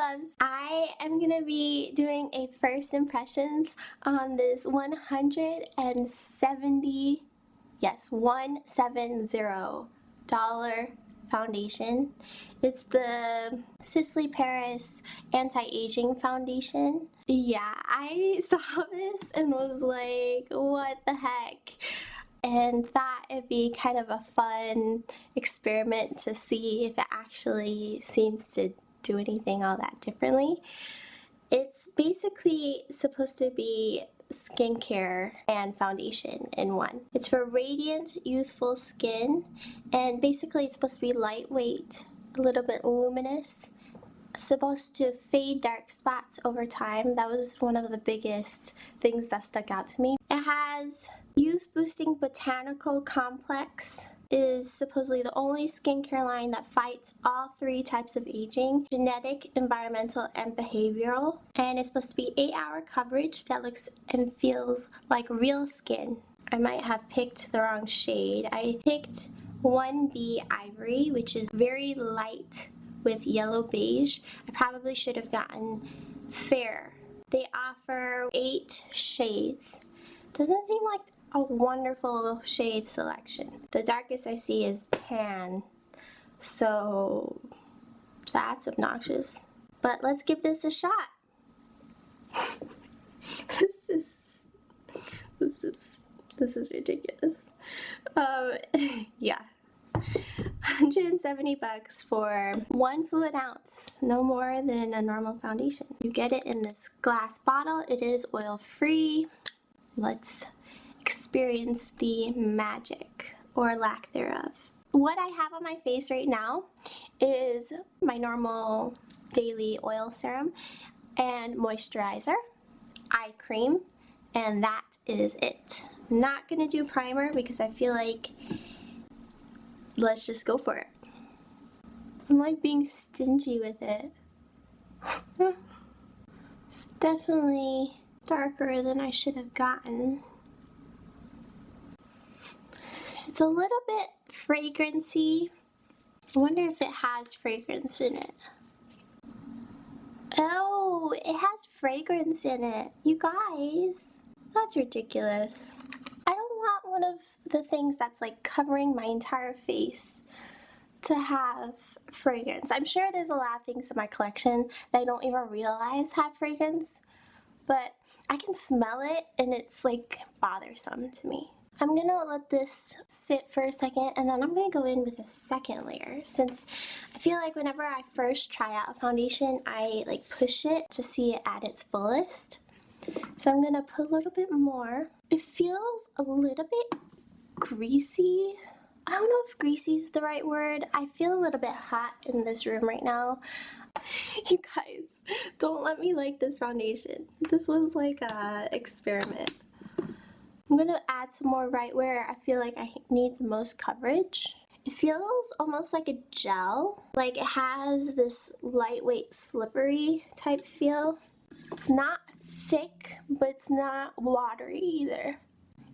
loves. I am gonna be doing a first impressions on this $170 foundation. It's the Sisley Paris Anti-Aging Foundation. Yeah, I saw this and was like, what the heck? And thought it'd be kind of a fun experiment to see if it actually seems to do anything all that differently. It's basically supposed to be skincare and foundation in one. It's for radiant, youthful skin, and basically it's supposed to be lightweight, a little bit luminous, supposed to fade dark spots over time. That was one of the biggest things that stuck out to me. It has youth boosting botanical complex, is supposedly the only skincare line that fights all 3 types of aging: genetic, environmental, and behavioral. And it's supposed to be 8-hour coverage that looks and feels like real skin. I might have picked the wrong shade. I picked 1B Ivory, which is very light with yellow beige. I probably should have gotten Fair. They offer 8 shades. Doesn't seem like a wonderful shade selection. The darkest I see is tan, so that's obnoxious. But let's give this a shot. This is ridiculous. Yeah. $170 for 1 fluid ounce, no more than a normal foundation. You get it in this glass bottle. It is oil free. Let's experience the magic or lack thereof. What I have on my face right now is my normal daily oil serum and moisturizer, eye cream, and that is it. Not gonna do primer because I feel like let's just go for it. I'm like being stingy with it. It's definitely darker than I should have gotten. It's a little bit fragrancy. I wonder if it has fragrance in it. Oh, it has fragrance in it. You guys, that's ridiculous. I don't want one of the things that's like covering my entire face to have fragrance. I'm sure there's a lot of things in my collection that I don't even realize have fragrance, but I can smell it and it's like bothersome to me. I'm gonna let this sit for a second and then I'm gonna go in with a second layer, since I feel like whenever I first try out a foundation, I like push it to see it at its fullest. So I'm gonna put a little bit more. It feels a little bit greasy. I don't know if greasy is the right word. I feel a little bit hot in this room right now. You guys, don't let me like this foundation. This was like a experiment. I'm gonna add some more right where I feel like I need the most coverage. It feels almost like a gel. Like it has this lightweight, slippery type feel. It's not thick, but it's not watery either.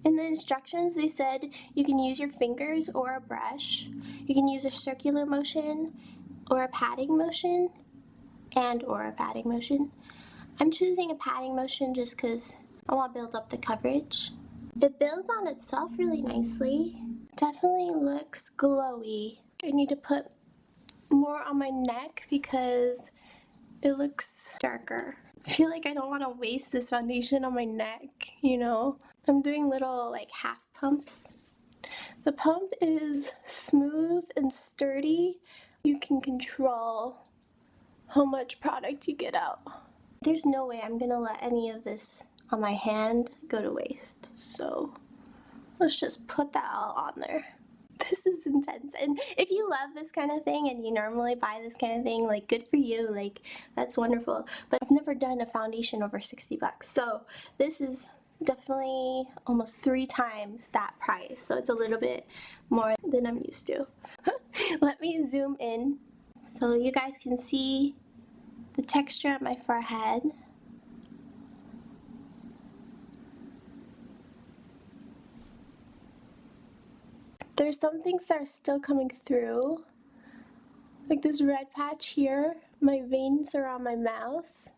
In the instructions, they said you can use your fingers or a brush. You can use a circular motion or a patting motion or a patting motion. I'm choosing a patting motion just because I want to build up the coverage. It builds on itself really nicely. Definitely looks glowy. I need to put more on my neck because it looks darker. I feel like I don't want to waste this foundation on my neck, you know? I'm doing little like half pumps. The pump is smooth and sturdy. You can control how much product you get out. There's no way I'm gonna let any of this on my hand go to waste. So let's just put that all on there. This is intense. And if you love this kind of thing and you normally buy this kind of thing, like good for you, like that's wonderful. But I've never done a foundation over 60 bucks. So this is definitely almost 3 times that price. So it's a little bit more than I'm used to. Let me zoom in so you guys can see the texture on my forehead. There's some things that are still coming through. like this red patch here. My veins are on my mouth.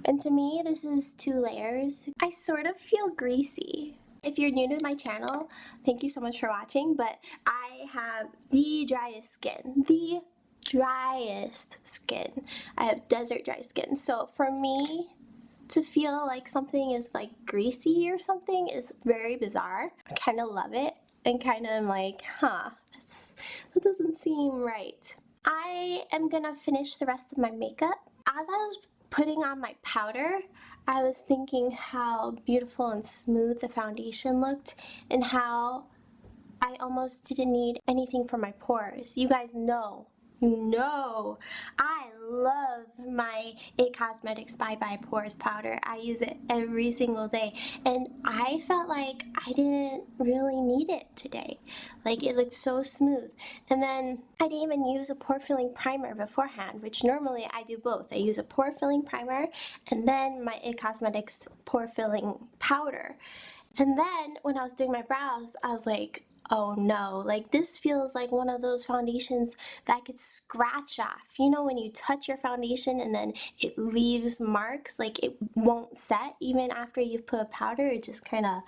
And to me, this is 2 layers. I sort of feel greasy. If you're new to my channel, thank you so much for watching, but I have the driest skin. The driest skin. I have desert dry skin. So for me to feel like something is like greasy or something is very bizarre. I kind of love it and kind of am like, huh, that doesn't seem right. I am gonna finish the rest of my makeup. As I was putting on my powder, I was thinking how beautiful and smooth the foundation looked and how I almost didn't need anything for my pores. You guys know, I love my It Cosmetics Bye Bye Pores powder. I use it every single day, and I felt like I didn't really need it today. Like, it looked so smooth. And then I didn't even use a pore filling primer beforehand, which normally I do both. I use a pore filling primer and then my It Cosmetics pore filling powder. And then when I was doing my brows, I was like, oh no, like this feels like one of those foundations that I could scratch off. You know, when you touch your foundation and then it leaves marks, like it won't set even after you've put a powder. It just kind of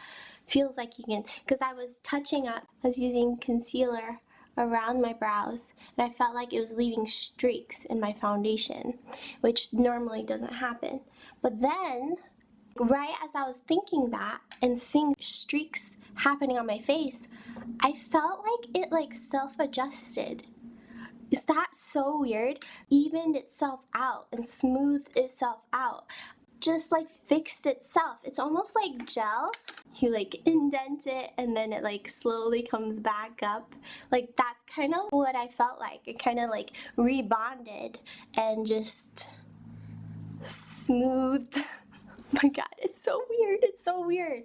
feels like you can, because I was touching up, I was using concealer around my brows and I felt like it was leaving streaks in my foundation, which normally doesn't happen. But then right as I was thinking that and seeing streaks happening on my face, I felt like it like self-adjusted. Is that so weird? Evened itself out and smoothed itself out. Just like fixed itself. It's almost like gel. You like indent it and then it like slowly comes back up. Like that's kind of what I felt like. It kind of like rebonded and just smoothed. My god, it's so weird, it's so weird.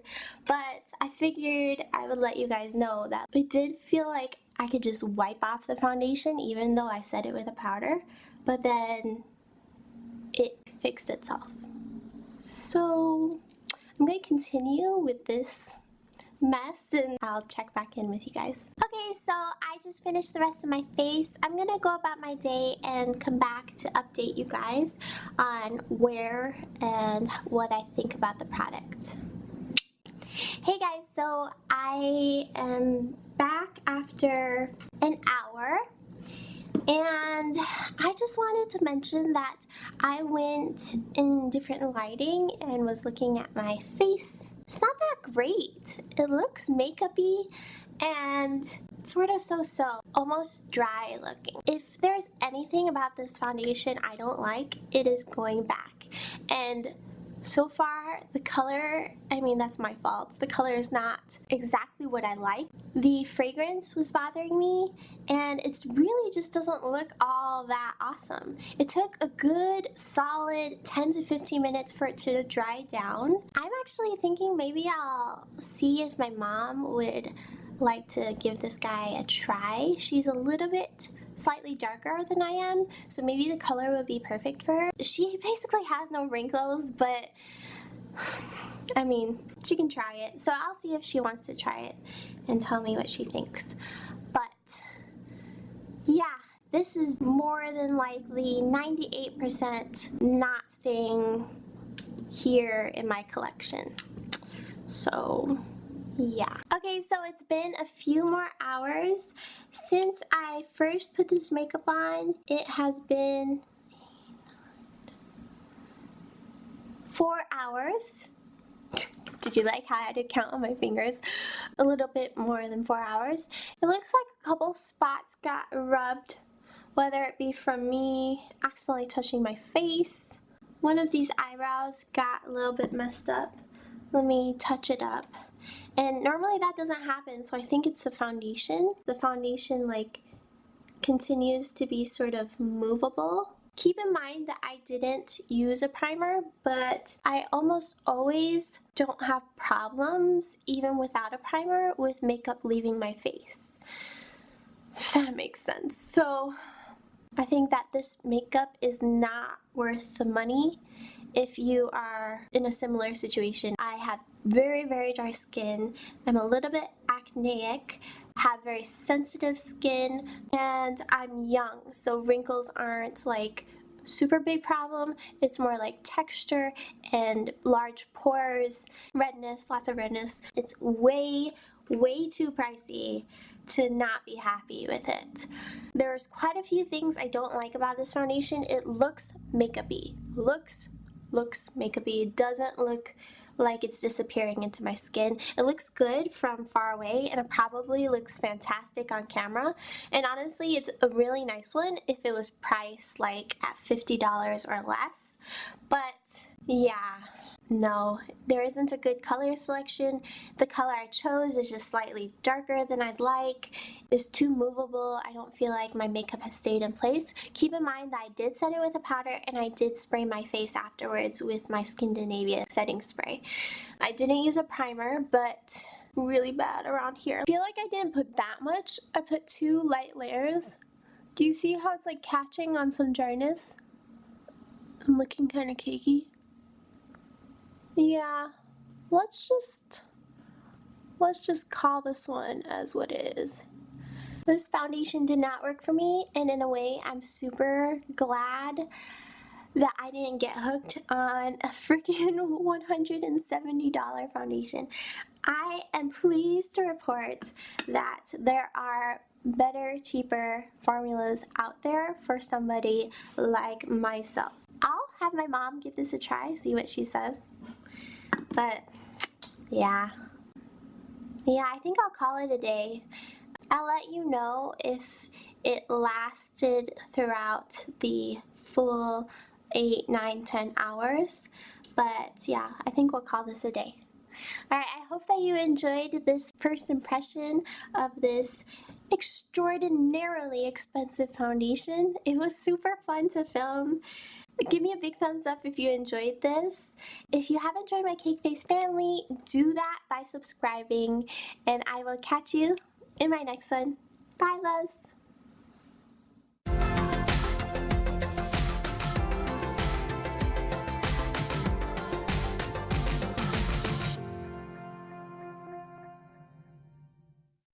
But I figured I would let you guys know that it did feel like I could just wipe off the foundation even though I set it with a powder, but then it fixed itself. So I'm going to continue with this mess and I'll check back in with you guys. Okay, so I just finished the rest of my face. I'm gonna go about my day and come back to update you guys on where and what I think about the product. Hey guys, so I am back after an hour. And I just wanted to mention that I went in different lighting and was looking at my face. It's not that great. It looks makeup-y and sort of so-so, almost dry looking. If there's anything about this foundation I don't like, it is going back. And so far, the color, I mean, that's my fault. The color is not exactly what I like. The fragrance was bothering me, and it really just doesn't look all that awesome. It took a good, solid 10 to 15 minutes for it to dry down. I'm actually thinking maybe I'll see if my mom would like to give this guy a try. She's a little bit slightly darker than I am, so maybe the color would be perfect for her. She basically has no wrinkles, but I mean, she can try it. So I'll see if she wants to try it and tell me what she thinks. But yeah, this is more than likely 98% not staying here in my collection. So yeah. Okay, so it's been a few more hours since I first put this makeup on. It has been 4 hours. Did you like how I had to count on my fingers? A little bit more than 4 hours. It looks like a couple spots got rubbed, whether it be from me accidentally touching my face. One of these eyebrows got a little bit messed up. Let me touch it up. And normally that doesn't happen, so I think it's the foundation. The foundation like continues to be sort of movable. Keep in mind that I didn't use a primer, but I almost always don't have problems, even without a primer, with makeup leaving my face. If that makes sense. So I think that this makeup is not worth the money if you are in a similar situation. I have very, very dry skin. I'm a little bit acneic, have very sensitive skin, and I'm young, so wrinkles aren't like super big problem. It's more like texture and large pores, redness, lots of redness. It's way too pricey to not be happy with it. There's quite a few things I don't like about this foundation. It looks makeup-y. Looks makeup-y. It doesn't look like it's disappearing into my skin. It looks good from far away, and it probably looks fantastic on camera. And honestly, it's a really nice one if it was priced like at $50 or less. But yeah, no, there isn't a good color selection. The color I chose is just slightly darker than I'd like. It's too movable. I don't feel like my makeup has stayed in place. Keep in mind that I did set it with a powder, and I did spray my face afterwards with my Skindinavia setting spray. I didn't use a primer, but really bad around here. I feel like I didn't put that much. I put 2 light layers. Do you see how it's like catching on some dryness? I'm looking kind of cakey. Yeah, let's just call this one as what it is. This foundation did not work for me, and in a way, I'm super glad that I didn't get hooked on a freaking $170 foundation. I am pleased to report that there are better, cheaper formulas out there for somebody like myself. I'll have my mom give this a try, see what she says. But yeah, I think I'll call it a day. I'll let you know if it lasted throughout the full 8, 9, 10 hours. But yeah, I think we'll call this a day. Alright, I hope that you enjoyed this first impression of this extraordinarily expensive foundation. It was super fun to film. Give me a big thumbs up if you enjoyed this. If you haven't joined my Cake Face family, do that by subscribing, and I will catch you in my next one. Bye, loves!